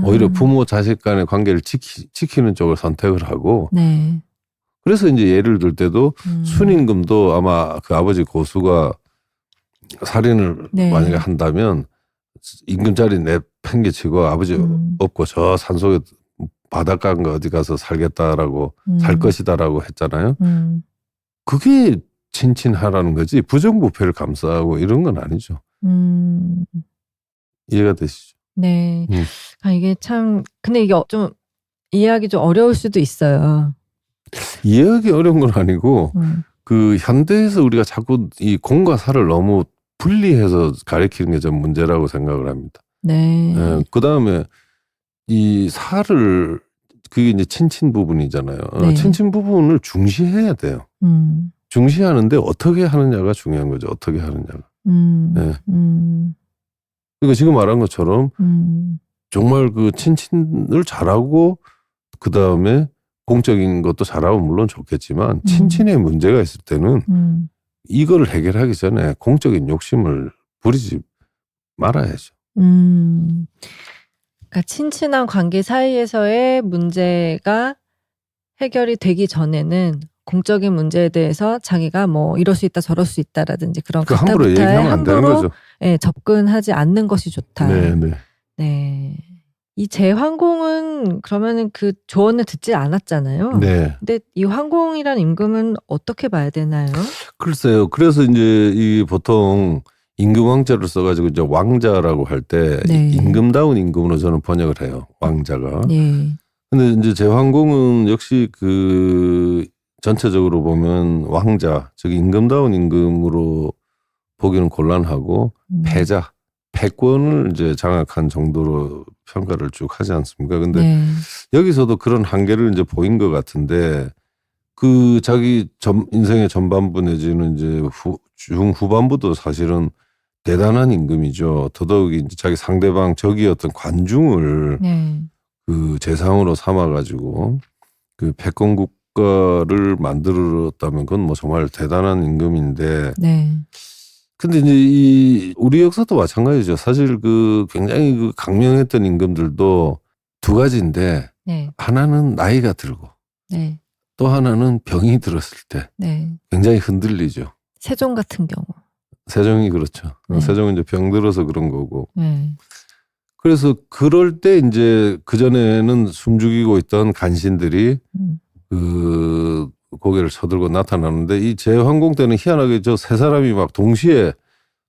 오히려 부모 자식 간의 관계를 지키는 쪽을 선택을 하고 그래서 이제 예를 들 때도 순임금도 아마 그 아버지 고수가 살인을 만약에 한다면 임금자리 내팽개치고 아버지 없고 저 산속에 바닷가인가 어디 가서 살겠다라고 살 것이다라고 했잖아요. 그게 친친하라는 거지 부정부패를 감싸고 이런 건 아니죠. 이해가 되시죠? 네. 이게 참 근데 이게 좀 이해하기 좀 어려울 수도 있어요. 이해하기 어려운 건 아니고 그 현대에서 우리가 자꾸 이 공과 사를 너무 분리해서 가리키는 게 좀 문제라고 생각을 합니다. 그 다음에 이 사를 그게 이제 친친 부분이잖아요. 친친 부분을 중시해야 돼요. 중시하는데 어떻게 하느냐가 중요한 거죠. 어떻게 하느냐가. 그러니까 지금 말한 것처럼 정말 그 친친을 잘하고 그 다음에 공적인 것도 잘하고 물론 좋겠지만 친친의 문제가 있을 때는 이거를 해결하기 전에 공적인 욕심을 부리지 말아야죠. 그러니까 친친한 관계 사이에서의 문제가 해결이 되기 전에는 공적인 문제에 대해서 자기가 뭐 이럴 수 있다 저럴 수 있다라든지 그런 함부로 얘기하면 안 되는 거죠. 접근하지 않는 것이 좋다. 네. 이 제환공은 그러면은 그 조언을 듣지 않았잖아요. 근데 이 환공이란 임금은 어떻게 봐야 되나요? 글쎄요. 그래서 이제 이 보통 임금왕자를 써가지고 이제 왕자라고 할 때 임금다운 임금으로 저는 번역을 해요. 왕자가. 근데 이제 제환공은 역시 그 전체적으로 보면 왕자, 즉 임금다운 임금으로 보기는 곤란하고 패권을 이제 장악한 정도로 평가를 쭉 하지 않습니까? 근데 여기서도 그런 한계를 이제 보인 것 같은데 그 자기 인생의 전반부 내지는 이제 중후반부도 사실은 대단한 임금이죠. 더더욱 이제 자기 상대방 적이었던 관중을 네. 그 재상으로 삼아가지고 그 패권 국가를 만들었다면 그건 뭐 정말 대단한 임금인데. 네. 근데 이제 우리 역사도 마찬가지죠. 사실 그 굉장히 그 강명했던 임금들도 두 가지인데 네. 하나는 나이가 들고 네. 또 하나는 병이 들었을 때 네. 굉장히 흔들리죠. 세종 같은 경우. 세종이 그렇죠. 네. 세종은 이제 병 들어서 그런 거고. 네. 그래서 그럴 때 이제 그전에는 숨죽이고 있던 간신들이 그 고개를 쳐들고 나타나는데 이 제왕공 때는 희한하게 저 세 사람이 막 동시에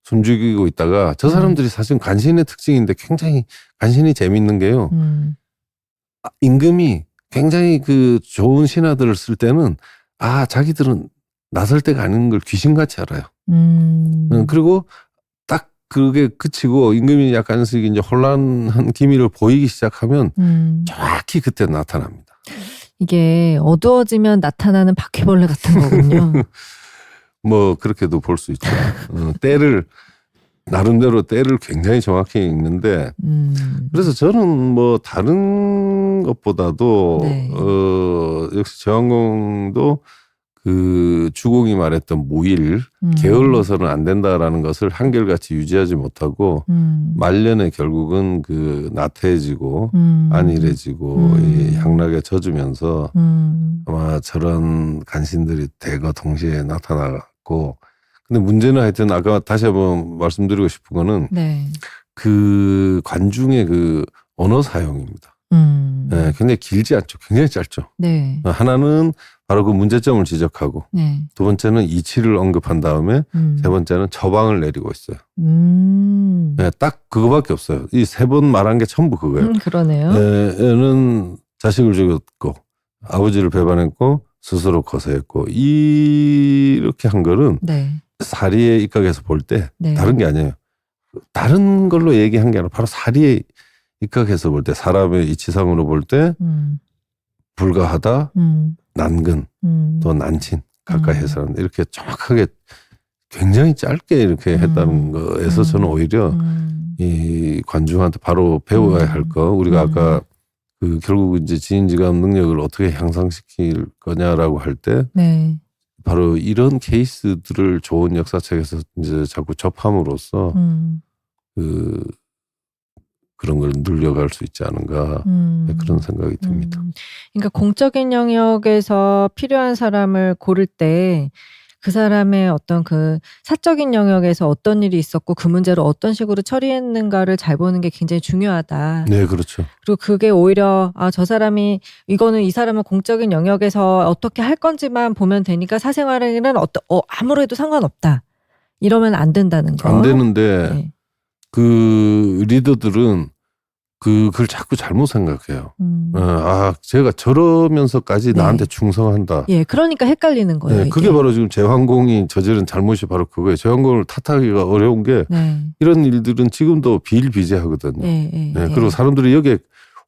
숨죽이고 있다가 저 사람들이 사실 간신의 특징인데 굉장히 간신이 재밌는 게요. 임금이 굉장히 그 좋은 신하들을 쓸 때는 자기들은 나설 때가 아닌 걸 귀신같이 알아요. 그리고 딱 그게 그치고 임금이 약간씩 이제 혼란한 기미를 보이기 시작하면 정확히 그때 나타납니다. 이게 어두워지면 나타나는 바퀴벌레 같은 거군요. 뭐 그렇게도 볼 수 있죠. 때를 나름대로 때를 굉장히 정확히 읽는데 그래서 저는 뭐 다른 것보다도 네. 역시 제왕공도 그 주공이 말했던 무일 게을러서는 안 된다라는 것을 한결같이 유지하지 못하고 말년에 결국은 그 나태해지고 안일해지고 이 향락에 젖으면서 아마 저런 간신들이 대거 동시에 나타나고 근데 문제는 하여튼 아까 다시 한번 말씀드리고 싶은 거는 네. 그 관중의 그 언어 사용입니다. 네, 굉장히 길지 않죠. 굉장히 짧죠. 네. 하나는 바로 그 문제점을 지적하고 네. 두 번째는 이치를 언급한 다음에 세 번째는 처방을 내리고 있어요. 네, 딱 그거밖에 없어요. 이 세 번 말한 게 전부 그거예요. 그러네요. 애는 자식을 죽였고 아버지를 배반했고 스스로 거세했고 이렇게 한 거는 네. 사리에 입각해서 볼 때 네. 다른 게 아니에요. 다른 걸로 얘기한 게 아니라 바로 사리에 입각해서 볼 때 사람의 이치상으로 볼 때 불가하다, 난근, 또 난친 가까이 해서는 이렇게 정확하게 굉장히 짧게 이렇게 했다는 거에서 저는 오히려 이 관중한테 바로 배워야 할 거 우리가 아까 그 결국 이제 지인지감 능력을 어떻게 향상시킬 거냐라고 할 때 네. 바로 이런 케이스들을 좋은 역사책에서 이제 자꾸 접함으로써 그런 걸 늘려갈 수 있지 않은가 그런 생각이 듭니다. 그러니까 공적인 영역에서 필요한 사람을 고를 때 그 사람의 어떤 그 사적인 영역에서 어떤 일이 있었고 그 문제를 어떤 식으로 처리했는가를 잘 보는 게 굉장히 중요하다. 네, 그렇죠. 그리고 그게 오히려 저 사람이 이거는 이 사람은 공적인 영역에서 어떻게 할 건지만 보면 되니까 사생활에는 아무래도 상관없다. 이러면 안 된다는 거. 안 되는데 네. 그 리더들은 그걸 자꾸 잘못 생각해요. 제가 저러면서까지 나한테 충성한다. 예, 그러니까 헷갈리는 거예요. 네, 그게 바로 지금 제왕공이 저지른 잘못이 바로 그거예요. 제왕공을 탓하기가 어려운 게 이런 일들은 지금도 비일비재하거든요. 그리고 사람들이 여기에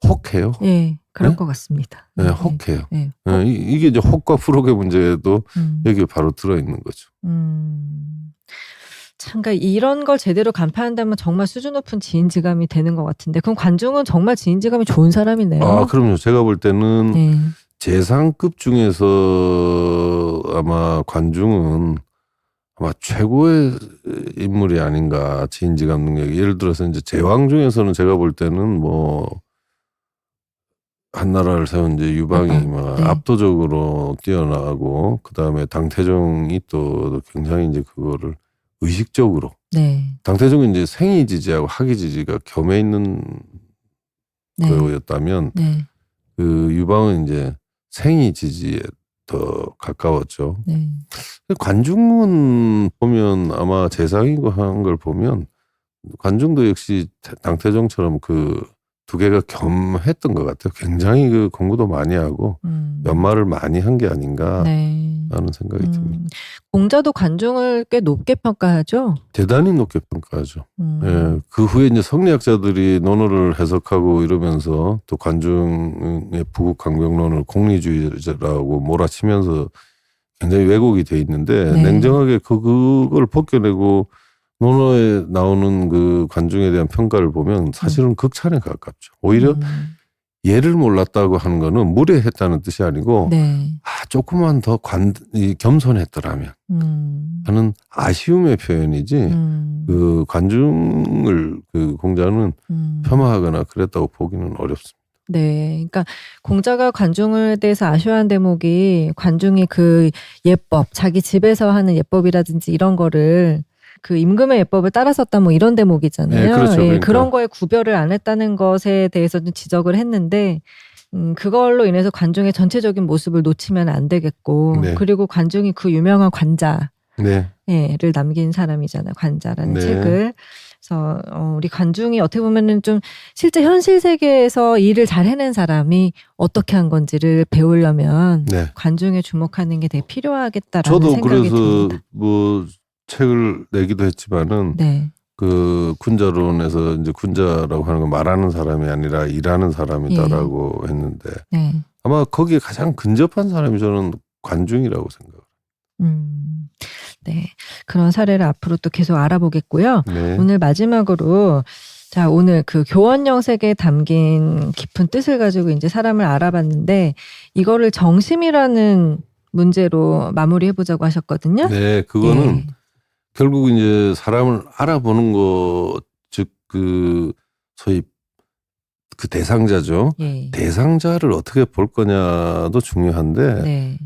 혹해요. 예, 그럴 네? 것 같습니다. 네, 혹해요. 네. 이게 이제 혹과 프록의 문제도 여기에 바로 들어있는 거죠. 참, 그러니까 이런 걸 제대로 간파한다면 정말 수준 높은 지인지감이 되는 것 같은데 그럼 관중은 정말 지인지감이 좋은 사람이네요. 그럼요. 제가 볼 때는 재상급 중에서 아마 관중은 아마 최고의 인물이 아닌가 지인지감 능력이. 예를 들어서 이제 제왕 중에서는 제가 볼 때는 뭐 한나라를 세운 이제 유방이 막 압도적으로 뛰어나고 그 다음에 당태종이 또 굉장히 이제 그거를 의식적으로. 당태종은 이제 생이 지지하고 학이 지지가 겸해 있는 거였다면 그 유방은 이제 생이 지지에 더 가까웠죠. 관중은 보면 아마 재상이고 한 걸 보면 관중도 역시 당태종처럼 그 두 개가 겸했던 것 같아요. 굉장히 그 공부도 많이 하고 연말을 많이 한 게 아닌가 네. 하는 생각이 듭니다. 공자도 관중을 꽤 높게 평가하죠. 대단히 높게 평가하죠. 음. 그 후에 이제 성리학자들이 논어를 해석하고 이러면서 또 관중의 부국 강병론을 공리주의자라고 몰아치면서 굉장히 왜곡이 돼 있는데 네. 냉정하게 그걸 벗겨내고 논어에 나오는 그 관중에 대한 평가를 보면 사실은 극찬에 가깝죠. 오히려 예를 몰랐다고 하는 거는 무례했다는 뜻이 아니고 네. 조금만 더 겸손했더라면 하는 아쉬움의 표현이지 그 관중을 그 공자는 폄하하거나 그랬다고 보기는 어렵습니다. 네. 그러니까 공자가 관중에 대해서 아쉬워한 대목이 관중이 그 예법, 자기 집에서 하는 예법이라든지 이런 거를 그 임금의 예법을 따라섰다 뭐 이런 대목이잖아요. 네, 그렇죠. 예, 그러니까. 그런 거에 구별을 안 했다는 것에 대해서는 지적을 했는데 그걸로 인해서 관중의 전체적인 모습을 놓치면 안 되겠고 네. 그리고 관중이 그 유명한 관자를 네. 남긴 사람이잖아요. 관자라는 네. 책을. 그래서 우리 관중이 어떻게 보면은 좀 실제 현실 세계에서 일을 잘 해낸 사람이 어떻게 한 건지를 배우려면 네. 관중에 주목하는 게 되게 필요하겠다라는 저도 생각이 그래서 듭니다. 뭐 책을 내기도 했지만은 네. 그 군자론에서 이제 군자라고 하는 건 말하는 사람이 아니라 일하는 사람이다라고 했는데 네. 아마 거기에 가장 근접한 사람이 저는 관중이라고 생각해요. 네. 그런 사례를 앞으로 또 계속 알아보겠고요. 네. 오늘 마지막으로 자, 오늘 그 교원영색에 담긴 깊은 뜻을 가지고 이제 사람을 알아봤는데 이거를 정심이라는 문제로 마무리해보자고 하셨거든요. 네, 그거는 네. 결국 이제 사람을 알아보는 것, 즉 그 소위 그 대상자죠. 예. 대상자를 어떻게 볼 거냐도 중요한데 네.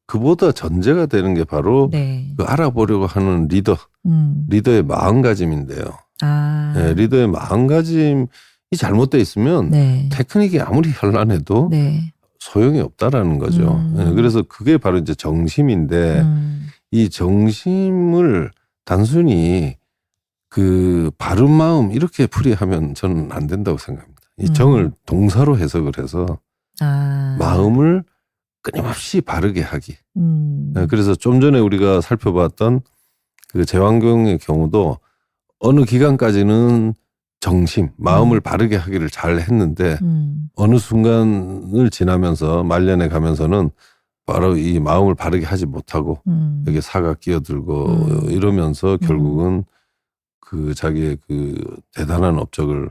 그보다 전제가 되는 게 바로 네. 그 알아보려고 하는 리더의 마음가짐인데요. 네, 리더의 마음가짐이 잘못돼 있으면 네. 테크닉이 아무리 현란해도 네. 소용이 없다라는 거죠. 네, 그래서 그게 바로 이제 정심인데 이 정심을 단순히 그 바른 마음 이렇게 풀이하면 저는 안 된다고 생각합니다. 이 정을 동사로 해석을 해서 마음을 끊임없이 바르게 하기. 네, 그래서 좀 전에 우리가 살펴봤던 그 제왕경의 경우도 어느 기간까지는 정심, 마음을 바르게 하기를 잘 했는데 어느 순간을 지나면서 말년에 가면서는 바로 이 마음을 바르게 하지 못하고 여기 사가 끼어들고 이러면서 결국은 그 자기의 그 대단한 업적을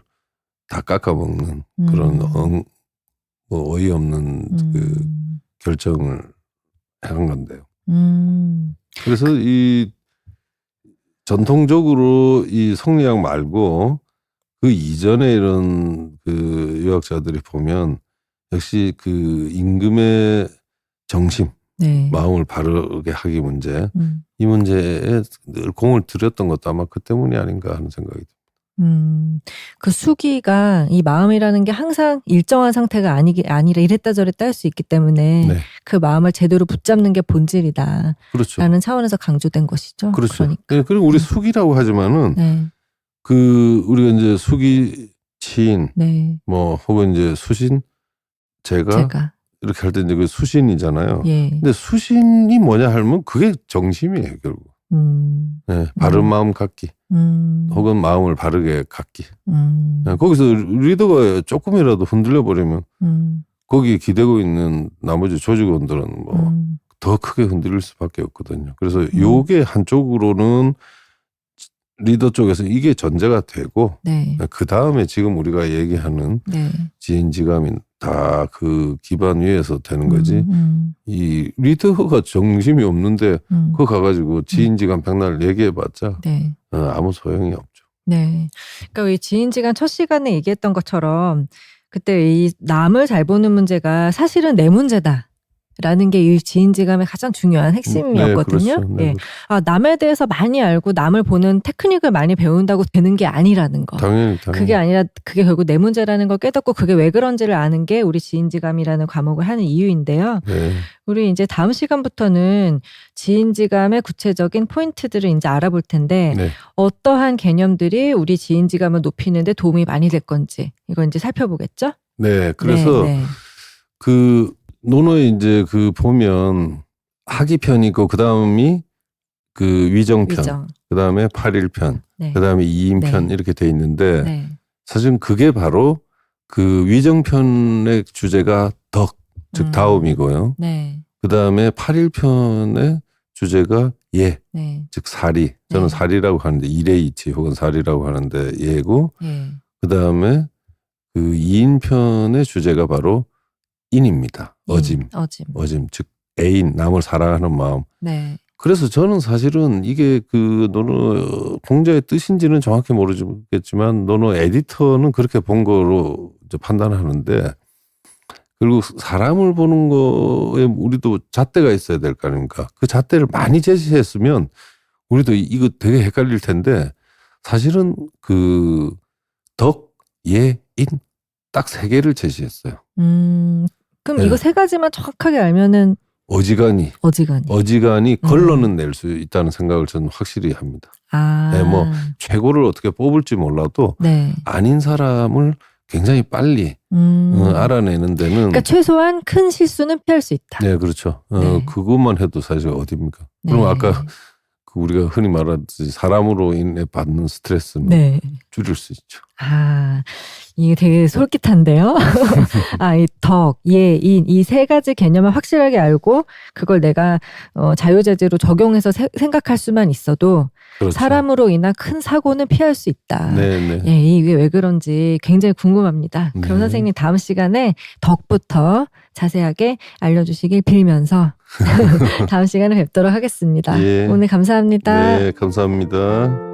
다 깎아먹는 그런 뭐 어이없는 그 결정을 한 건데요. 그래서 이 전통적으로 이 성리학 말고 그 이전에 이런 그 유학자들이 보면 역시 그 임금의 정심, 네. 마음을 바르게 하기 문제, 이 문제에 늘 공을 들였던 것도 아마 그 때문이 아닌가 하는 생각이 듭니다. 그 수기가 이 마음이라는 게 항상 일정한 상태가 아니라 이랬다 저랬다 할 수 있기 때문에 네. 그 마음을 제대로 붙잡는 게 본질이다. 그렇죠. 라는 차원에서 강조된 것이죠. 그렇죠. 그러니까. 네, 그리고 우리 수기라고 하지만은 네. 그 우리가 이제 수기 시인 네. 뭐 혹은 이제 수신 제가 이렇게 할 때 이제 그 수신이잖아요. 예. 근데 수신이 뭐냐 하면 그게 정심이에요, 결국. 네, 바른 마음 갖기. 혹은 마음을 바르게 갖기. 네, 거기서 리더가 조금이라도 흔들려 버리면 거기에 기대고 있는 나머지 조직원들은 뭐 더 크게 흔들릴 수밖에 없거든요. 그래서 요게 한쪽으로는 리더 쪽에서 이게 전제가 되고 네. 그 다음에 지금 우리가 얘기하는 네. 지인지감인 다 그 기반 위에서 되는 거지. 이 리더가 정심이 없는데 그거 가가지고 지인지감 백날 얘기해봤자 네. 아무 소용이 없죠. 네. 그러니까 우리 지인지간 첫 시간에 얘기했던 것처럼 그때 이 남을 잘 보는 문제가 사실은 내 문제다. 라는 게 이 지인지감의 가장 중요한 핵심이었거든요. 네, 그렇죠. 네. 남에 대해서 많이 알고 남을 보는 테크닉을 많이 배운다고 되는 게 아니라는 거. 당연히. 그게 아니라 그게 결국 내 문제라는 걸 깨닫고 그게 왜 그런지를 아는 게 우리 지인지감이라는 과목을 하는 이유인데요. 네. 우리 이제 다음 시간부터는 지인지감의 구체적인 포인트들을 이제 알아볼 텐데 네. 어떠한 개념들이 우리 지인지감을 높이는데 도움이 많이 될 건지 이걸 이제 살펴보겠죠? 네. 그래서 네. 그 논어에 이제 그 보면 하기편이고 그 다음이 그 위정편, 위정. 그 다음에 8일편, 네. 그 다음에 2인편 네. 이렇게 돼 있는데 네. 사실은 그게 바로 그 위정편의 주제가 덕, 즉 다음이고요. 네. 그 다음에 8일편의 주제가 예, 네. 즉 사리. 저는 네. 사리라고 하는데 일의이치 혹은 사리라고 하는데 예고. 예. 그 다음에 그 2인편의 주제가 바로 인입니다. 어짐. 어짐. 즉 애인, 남을 사랑하는 마음. 네. 그래서 저는 사실은 이게 그 논어 공자의 뜻인지는 정확히 모르겠지만 논어 에디터는 그렇게 본 거로 이제 판단하는데 그리고 사람을 보는 거에 우리도 잣대가 있어야 될 거 아닙니까? 그 잣대를 많이 제시했으면 우리도 이거 되게 헷갈릴 텐데 사실은 그 덕, 예, 인 딱 3개를 제시했어요. 그럼 네. 이거 3가지만 정확하게 알면은 어지간히 걸러는 낼 수 있다는 생각을 저는 확실히 합니다. 네, 뭐 최고를 어떻게 뽑을지 몰라도 네. 아닌 사람을 굉장히 빨리 알아내는 데는 그러니까 최소한 큰 실수는 피할 수 있다. 네, 그렇죠. 네. 그것만 해도 사실 어디입니까? 네. 그럼 아까 우리가 흔히 말하듯이 사람으로 인해 받는 스트레스는 네. 줄일 수 있죠. 이게 되게 솔깃한데요. 이 덕, 예, 인, 이 3가지 개념을 확실하게 알고 그걸 내가 자유자재로 적용해서 생각할 수만 있어도 그렇죠. 사람으로 인한 큰 사고는 피할 수 있다. 네. 예, 이게 왜 그런지 굉장히 궁금합니다. 네. 그럼 선생님 다음 시간에 덕부터 자세하게 알려주시길 빌면서 다음 시간에 뵙도록 하겠습니다. 예. 오늘 감사합니다. 네, 감사합니다.